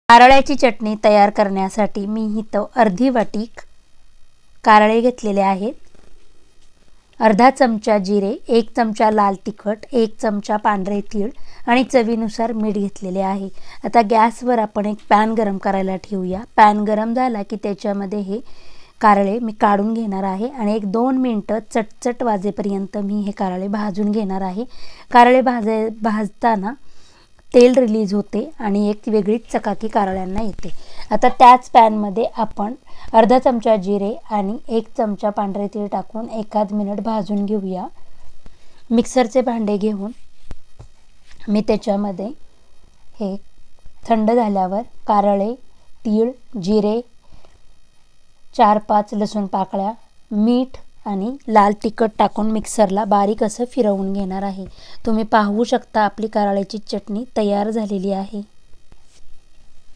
कारळ्याची चटणी तयार करण्यासाठी मी इथं अर्धी वाटी कारळे घेतलेले आहेत, अर्धा चमचा जिरे, 1 चमचा लाल तिखट, 1 चमचा पांढरे तीळ आणि चवीनुसार मीठ घेतलेले आहे। आता गॅसवर आपण एक पॅन गरम करायला ठेवूया। पॅन गरम झाला की त्याच्यामध्ये हे कारळे मी काढून घेणार आहे आणि 1-2 मिनिटं चटचट वाजेपर्यंत मी हे कारळे भाजून घेणार आहे। कारळे भाजताना तेल रिलीज होते आणि एक वेगळीच चकाकी कारळ्यांना येते। आता त्याच पॅनमध्ये आपण अर्धा चमचा जिरे आणि 1 चमचा पांढरे तीळ टाकून 1 मिनिट भाजून घेऊया। मिक्सरचे भांडे घेऊन मी त्याच्यामध्ये हे थंड झाल्यावर कारळे, तीळ, जिरे, 4-5 लसूण पाकळ्या, मीठ आणि लाल तिखट टाकून मिक्सरला बारीक असं फिरवून घेणार आहे। तुम्ही पाहू शकता आपली कारळ्याची चटणी तयार झालेली आहे।